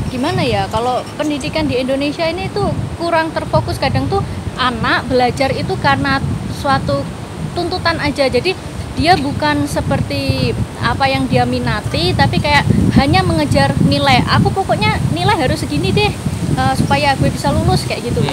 Gimana ya, kalau pendidikan di Indonesia ini tuh kurang terfokus. Kadang tuh anak belajar itu karena suatu tuntutan aja, jadi dia bukan seperti apa yang dia minati, tapi kayak hanya mengejar nilai. Aku pokoknya nilai harus segini deh, supaya gue bisa lulus kayak gitu.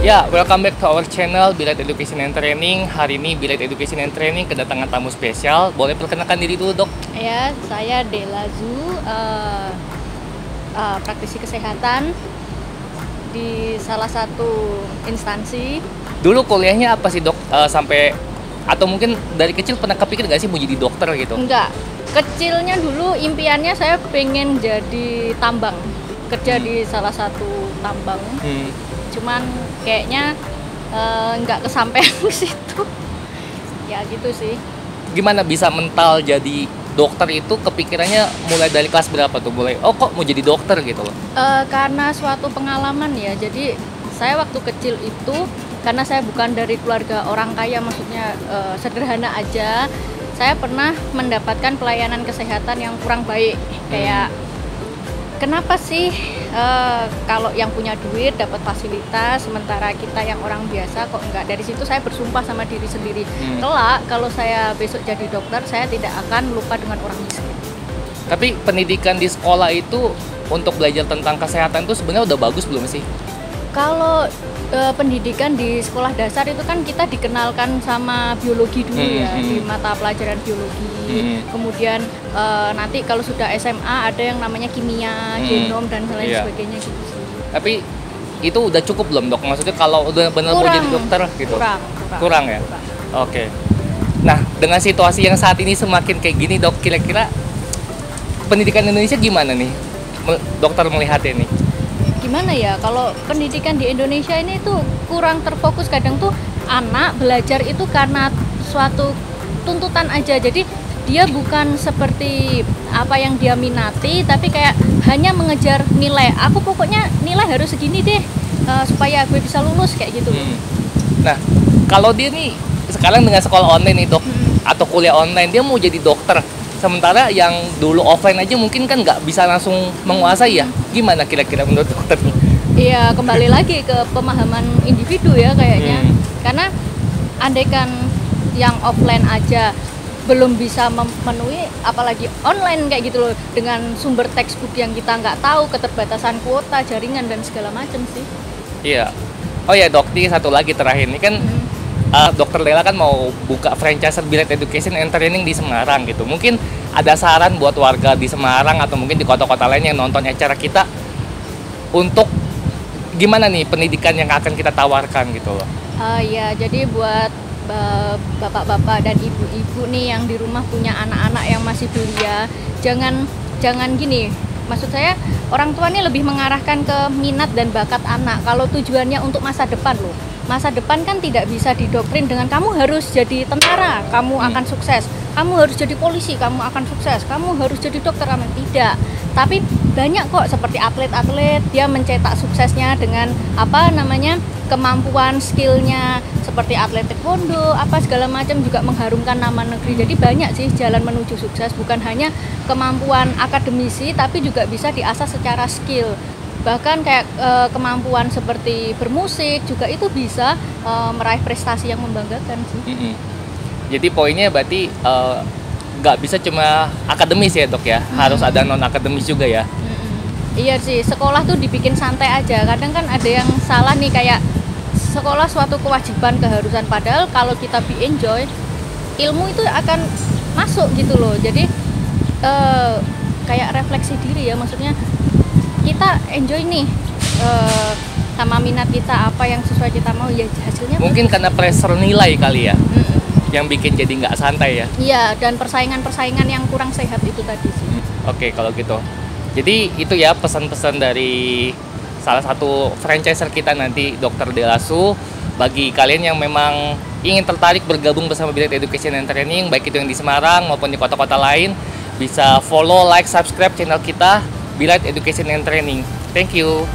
Ya, welcome back to our channel Bilite Education and Training. Hari ini Bilite Education and Training kedatangan tamu spesial. Boleh perkenalkan diri dulu, Dok? Ya, saya Dela Zu, praktisi kesehatan di salah satu instansi. Dulu kuliahnya apa sih, Dok? Sampai atau mungkin dari kecil pernah kepikir nggak sih mau jadi dokter gitu? Enggak, kecilnya dulu impiannya saya pengen jadi tambang, kerja di salah satu tambang. Cuman kayaknya nggak kesampean ke situ. Ya gitu sih. Gimana bisa mental jadi dokter itu, kepikirannya mulai dari kelas berapa tuh? Mulai, oh kok mau jadi dokter gitu loh? Karena suatu pengalaman ya. Jadi saya waktu kecil itu, karena saya bukan dari keluarga orang kaya, maksudnya sederhana aja, saya pernah mendapatkan pelayanan kesehatan yang kurang baik. Kayak kenapa sih kalau yang punya duit dapat fasilitas, sementara kita yang orang biasa kok enggak? Dari situ saya bersumpah sama diri sendiri, kelak kalau saya besok jadi dokter, saya tidak akan lupa dengan orang miskin. Tapi pendidikan di sekolah itu untuk belajar tentang kesehatan tuh sebenarnya udah bagus belum sih? Kalau pendidikan di sekolah dasar itu kan kita dikenalkan sama biologi dulu ya, di mata pelajaran biologi. Kemudian nanti kalau sudah SMA ada yang namanya kimia, genom dan lain sebagainya gitu sih. Tapi itu udah cukup belum, Dok? Maksudnya kalau udah benar mau jadi dokter gitu? Kurang ya? Kurang. Oke. Nah, dengan situasi yang saat ini semakin kayak gini, Dok, kira-kira pendidikan Indonesia gimana nih? Dokter melihatnya nih? Gimana ya, kalau pendidikan di Indonesia ini tuh kurang terfokus. Kadang tuh anak belajar itu karena suatu tuntutan aja, jadi dia bukan seperti apa yang dia minati, tapi kayak hanya mengejar nilai. Aku pokoknya nilai harus segini deh, supaya gue bisa lulus kayak gitu. Nah, kalau dia nih sekarang dengan sekolah online nih, Dok, atau kuliah online, dia mau jadi dokter, sementara yang dulu offline aja mungkin kan nggak bisa langsung menguasai ya. Gimana kira-kira menurut dokter? Iya, kembali lagi ke pemahaman individu ya kayaknya. Karena andaikan yang offline aja belum bisa memenuhi, apalagi online kayak gitu loh, dengan sumber textbook yang kita nggak tahu, keterbatasan kuota, jaringan dan segala macam sih. Iya. Oh ya, Dok, ini satu lagi terakhir ini kan Dokter Dela kan mau buka franchise Bilite Education and Training di Semarang gitu. Mungkin ada saran buat warga di Semarang atau mungkin di kota-kota lain yang nonton acara kita untuk gimana nih pendidikan yang akan kita tawarkan gitu loh. Ya, jadi buat bapak-bapak dan ibu-ibu nih yang di rumah punya anak-anak yang masih belia, jangan gini. Maksud saya, orang tua ini lebih mengarahkan ke minat dan bakat anak. Kalau tujuannya untuk masa depan loh. Masa depan kan tidak bisa didoktrin dengan kamu harus jadi tentara, kamu akan sukses. Kamu harus jadi polisi, kamu akan sukses. Kamu harus jadi dokter, kamu tidak. Tapi banyak kok seperti atlet-atlet, dia mencetak suksesnya dengan kemampuan, skillnya, seperti atlet taekwondo, segala macam, juga mengharumkan nama negeri. Jadi banyak sih jalan menuju sukses, bukan hanya kemampuan akademisi, tapi juga bisa diasah secara skill. Bahkan kayak kemampuan seperti bermusik juga itu bisa meraih prestasi yang membanggakan sih. Jadi poinnya berarti nggak bisa cuma akademis ya, Dok ya, harus ada non akademis juga ya. Iya sih, sekolah tuh dibikin santai aja. Kadang kan ada yang salah nih, kayak sekolah suatu kewajiban, keharusan, padahal kalau kita be enjoy, ilmu itu akan masuk gitu loh. Jadi kayak refleksi diri ya, maksudnya kita enjoy nih sama minat kita, apa yang sesuai kita mau, ya hasilnya mungkin bagus. Karena pressure nilai kali ya, yang bikin jadi nggak santai ya. Iya, dan persaingan yang kurang sehat itu tadi sih. Oke, kalau gitu. Jadi itu ya pesan-pesan dari salah satu franchiser kita nanti, Dokter Dela Zu. Bagi kalian yang memang ingin tertarik bergabung bersama Bilite Education and Training, baik itu yang di Semarang maupun di kota-kota lain, bisa follow, like, subscribe channel kita Bilite Education and Training. Thank you.